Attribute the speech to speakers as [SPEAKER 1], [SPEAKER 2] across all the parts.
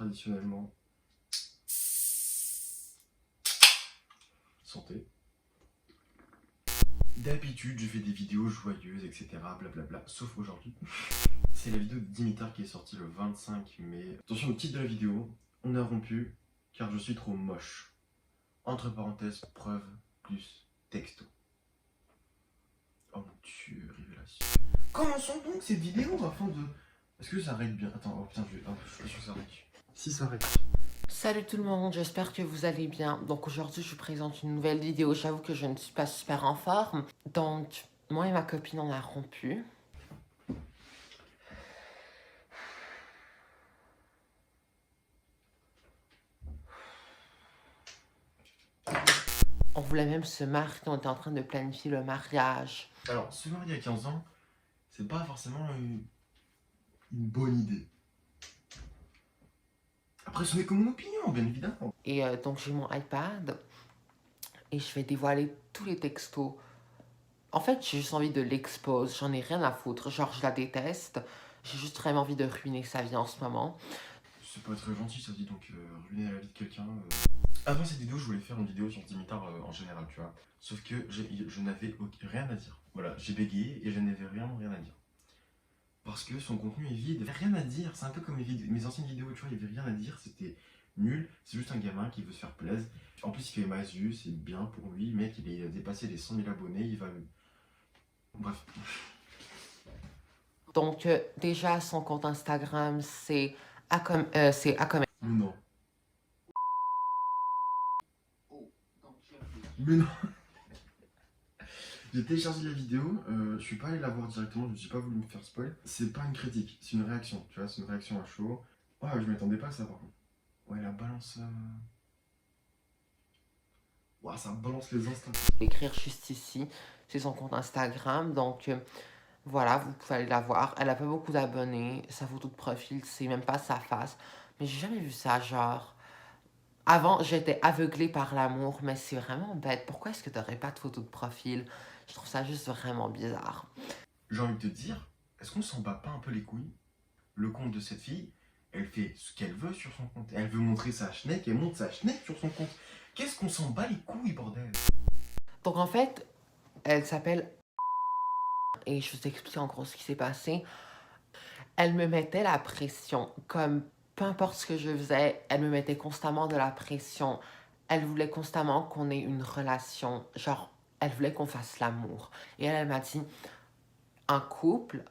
[SPEAKER 1] traditionnellement. Santé. D'habitude, je fais des vidéos joyeuses, etc. Blablabla. Sauf aujourd'hui. C'est la vidéo de Dimitar qui est sortie le 25 mai. Attention au titre de la vidéo. On a rompu car je suis trop moche. Entre parenthèses, preuve plus texto. Oh mon dieu, révélation. Commençons donc cette vidéo afin de... Est-ce que ça arrête bien? Attends, oh putain, je suis sûr que ça arrête. Si ça arrête.
[SPEAKER 2] Salut tout le monde, j'espère que vous allez bien. Donc aujourd'hui je vous présente une nouvelle vidéo. J'avoue que je ne suis pas super en forme. Donc moi et ma copine on a rompu. On voulait même se marier, on était en train de planifier le mariage.
[SPEAKER 1] Alors, se marier à 15 ans, c'est pas forcément une bonne idée. Après, ce n'est que mon opinion, bien évidemment.
[SPEAKER 2] Et donc j'ai mon iPad et je vais dévoiler tous les textos. En fait, j'ai juste envie de l'expose, j'en ai rien à foutre. Genre, je la déteste. J'ai juste vraiment envie de ruiner sa vie en ce moment.
[SPEAKER 1] C'est pas très gentil, ça dit donc ruiner la vie de quelqu'un. Avant cette vidéo, je voulais faire une vidéo sur Dimitar en général, tu vois. Sauf que je n'avais rien à dire. Voilà, j'ai bégayé et je n'avais rien à dire. Parce que son contenu est vide, il n'y avait rien à dire. C'est un peu comme mes anciennes vidéos, tu vois, il n'y avait rien à dire, c'était nul. C'est juste un gamin qui veut se faire plaisir. En plus, il fait Masu, c'est bien pour lui. Mec, il a dépassé les 100 000 abonnés, il va... Bref.
[SPEAKER 2] Donc déjà, son compte Instagram, c'est
[SPEAKER 1] Mais non. Mais non. J'ai téléchargé la vidéo, je suis pas allé la voir directement, je n'ai pas voulu me faire spoil. C'est pas une critique, c'est une réaction, tu vois, c'est une réaction à chaud. Ouais, je m'attendais pas à ça par contre. Ouais, la balance... Ouais, ça balance les instants.
[SPEAKER 2] écrire juste ici, c'est son compte Instagram, donc voilà, vous pouvez aller la voir. Elle a pas beaucoup d'abonnés, sa photo de profil, c'est même pas sa face, mais j'ai jamais vu ça, genre... Avant, j'étais aveuglée par l'amour, mais c'est vraiment bête. Pourquoi est-ce que t'aurais pas de photo de profil? Je trouve ça juste vraiment bizarre.
[SPEAKER 1] J'ai envie de te dire, est-ce qu'on s'en bat pas un peu les couilles? Le compte de cette fille, elle fait ce qu'elle veut sur son compte. Elle veut montrer sa schneck, elle montre sa schneck sur son compte. Qu'est-ce qu'on s'en bat les couilles, bordel?
[SPEAKER 2] Donc en fait, elle s'appelle... Et je vous explique en gros ce qui s'est passé. Elle me mettait la pression, comme peu importe ce que je faisais, elle me mettait constamment de la pression. Elle voulait constamment qu'on ait une relation, genre, elle voulait qu'on fasse l'amour. Et elle m'a dit, un couple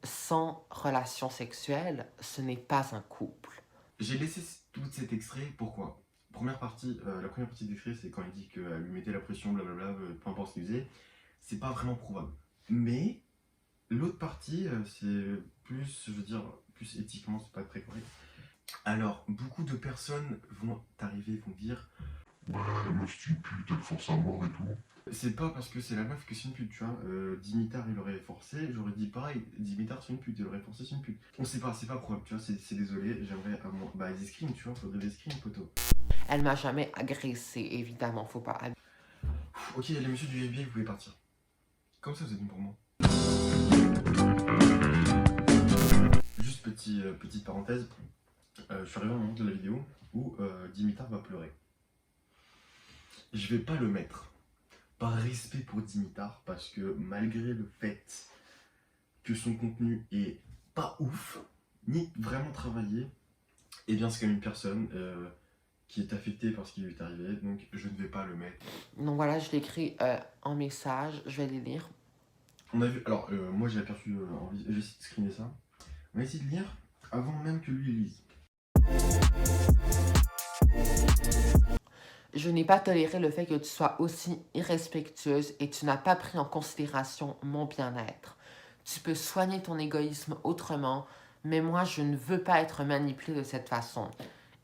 [SPEAKER 2] sans relation sexuelle, ce n'est pas un couple.
[SPEAKER 1] J'ai laissé tout cet extrait, pourquoi? La première partie de l'extrait, c'est quand il dit qu'elle lui mettait la pression, blablabla, peu importe ce qu'il faisait. C'est pas vraiment prouvable. Mais l'autre partie, c'est plus, je veux dire, plus éthiquement, c'est pas très correct. Alors, beaucoup de personnes vont t'arriver, vont dire
[SPEAKER 3] Ouais, la meuf c'est une pute, elle force à mort et tout.
[SPEAKER 1] c'est pas parce que c'est la meuf que c'est une pute, tu vois. Dimitar il aurait forcé, j'aurais dit pareil, Dimitar c'est une pute, il aurait forcé c'est une pute. On sait pas, c'est pas probable, tu vois, c'est désolé, j'aimerais à moi. Bah des screens, tu vois, faudrait des screens, poteau.
[SPEAKER 2] Elle m'a jamais agressée, évidemment, faut pas...
[SPEAKER 1] Ok, les messieurs du NBA, vous pouvez partir. Comme ça vous êtes venu pour moi. Juste petite parenthèse, je suis arrivé à un moment de la vidéo où Dimitar va pleurer. Je vais pas le mettre. Par respect pour Dimitar, parce que malgré le fait que son contenu est pas ouf, ni vraiment travaillé, et bien c'est comme une personne qui est affectée par ce qui lui est arrivé, donc je ne vais pas le mettre.
[SPEAKER 2] Donc voilà, je l'écris en message, je vais les lire.
[SPEAKER 1] On a vu, alors moi j'ai aperçu j'ai essayé de screener ça. On va essayer de lire avant même que lui lise.
[SPEAKER 2] Je n'ai pas toléré le fait que tu sois aussi irrespectueuse et tu n'as pas pris en considération mon bien-être. Tu peux soigner ton égoïsme autrement, mais moi, je ne veux pas être manipulée de cette façon.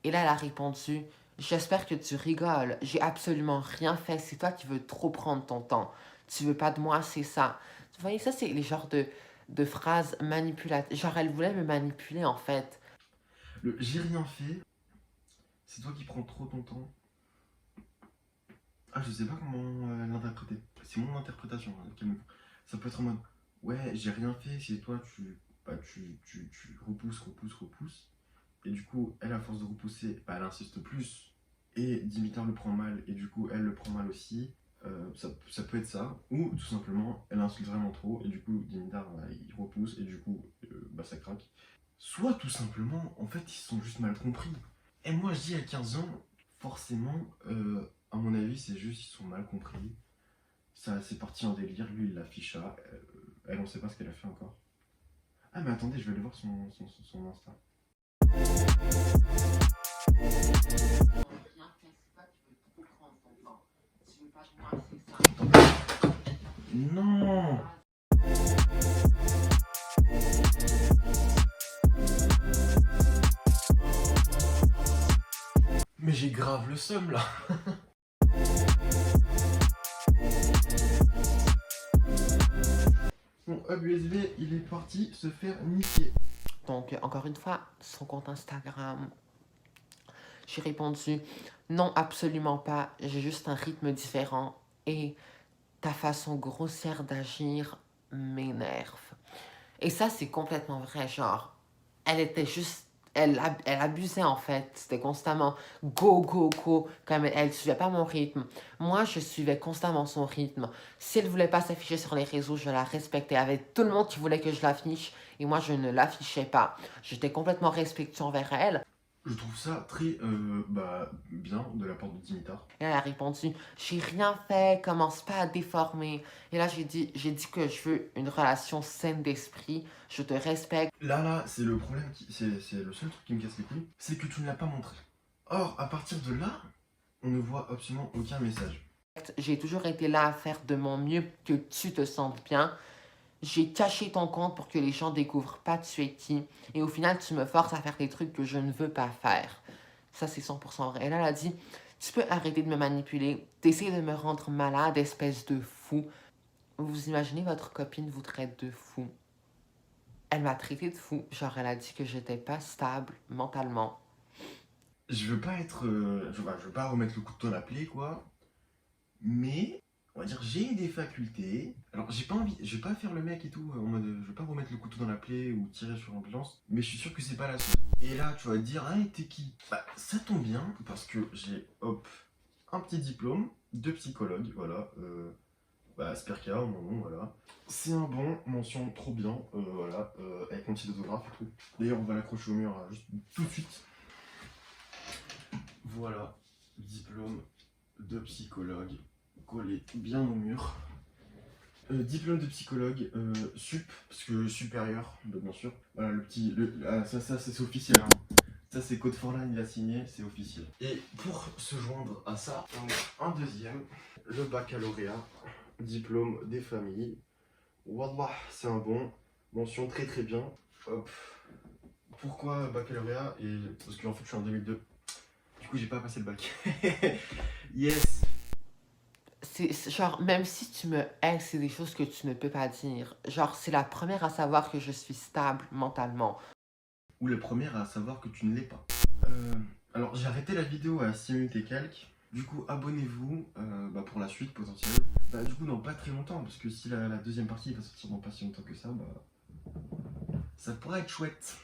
[SPEAKER 2] Et là, elle a répondu, j'espère que tu rigoles, j'ai absolument rien fait, c'est toi qui veux trop prendre ton temps. Tu veux pas de moi, c'est ça. Vous voyez, ça, c'est les genres de phrases manipulatives. Genre, elle voulait me manipuler, en fait.
[SPEAKER 1] Le j'ai rien fait, c'est toi qui prends trop ton temps. Ah, je sais pas comment l'interpréter. C'est mon interprétation. Ça peut être en mode ouais, j'ai rien fait, c'est toi, tu repousses. et du coup, elle, à force de repousser, bah, elle insiste plus, et Dimitar le prend mal, et du coup, elle le prend mal aussi. Ça peut être ça, ou tout simplement, elle insulte vraiment trop, et du coup, Dimitar, bah, il repousse, et du coup, bah, ça craque. Soit tout simplement, en fait, ils se sont juste mal compris. Et moi, je dis à 15 ans, forcément, à mon avis, c'est juste ils sont mal compris. Ça, c'est parti en délire, lui, il l'afficha. Elle, on sait pas ce qu'elle a fait encore. Ah, mais attendez, je vais aller voir son Insta. Non! Mais j'ai grave le seum là! Mon hub USB, il est parti se faire niquer.
[SPEAKER 2] Donc, encore une fois, son compte Instagram. J'ai répondu non, absolument pas. J'ai juste un rythme différent et ta façon grossière d'agir m'énerve. Et ça, c'est complètement vrai. Genre, elle était juste. Elle abusait en fait. C'était constamment go, go, go. Comme elle ne suivait pas mon rythme. Moi, je suivais constamment son rythme. Si elle ne voulait pas s'afficher sur les réseaux, je la respectais. Il y avait tout le monde qui voulait que je l'affiche. Et moi, je ne l'affichais pas. J'étais complètement respectueux envers elle.
[SPEAKER 1] Je trouve ça très bien de la part de Dimitar.
[SPEAKER 2] Et elle a répondu, j'ai rien fait, commence pas à déformer. Et là, j'ai dit que je veux une relation saine d'esprit, je te respecte.
[SPEAKER 1] Là, c'est le problème, c'est le seul truc qui me casse les couilles, c'est que tu ne l'as pas montré. Or, à partir de là, on ne voit absolument aucun message.
[SPEAKER 2] J'ai toujours été là à faire de mon mieux que tu te sentes bien. J'ai caché ton compte pour que les gens découvrent pas tu es qui. Et au final, tu me forces à faire des trucs que je ne veux pas faire. Ça, c'est 100% vrai. Et là, elle a dit, tu peux arrêter de me manipuler, d'essayer de me rendre malade, espèce de fou. Vous imaginez, votre copine vous traite de fou. Elle m'a traité de fou. Genre, elle a dit que j'étais pas stable mentalement.
[SPEAKER 1] Je veux pas être... je veux pas remettre le couteau dans la plaie, quoi. Mais, on va dire, j'ai des facultés. Alors, j'ai pas envie... Je vais pas faire le mec et tout, en mode... Je vais pas remettre le couteau dans la plaie ou tirer sur l'ambulance. Mais je suis sûr que c'est pas la seule. Et là, tu vas te dire, hein, t'es qui? Bah, ça tombe bien, parce que j'ai, hop, un petit diplôme de psychologue, voilà. Asperca, mon nom, voilà. C'est un bon, mention trop bien, voilà, avec mon petit autographe et tout. D'ailleurs, on va l'accrocher au mur juste tout de suite. Voilà, diplôme de psychologue, collé bien au mur. Diplôme de psychologue, sup, parce que supérieur, bien sûr. Voilà, le petit, ça c'est officiel, hein. Ça c'est Code Forlan, il a signé, c'est officiel. Et pour se joindre à ça, un deuxième, le baccalauréat, diplôme des familles. Wallah, c'est un bon, mention très très bien. Hop. Pourquoi baccalauréat? Parce qu'en fait je suis en 2002. Du coup j'ai pas passé le bac. Yes.
[SPEAKER 2] C'est genre, même si tu me hais, c'est des choses que tu ne peux pas dire. Genre, c'est la première à savoir que je suis stable mentalement.
[SPEAKER 1] Ou la première à savoir que tu ne l'es pas. Alors j'ai arrêté la vidéo à 6 minutes et quelques. Du coup abonnez-vous pour la suite potentielle. Du coup dans pas très longtemps, parce que si la deuxième partie va sortir dans pas si longtemps que ça pourrait être chouette.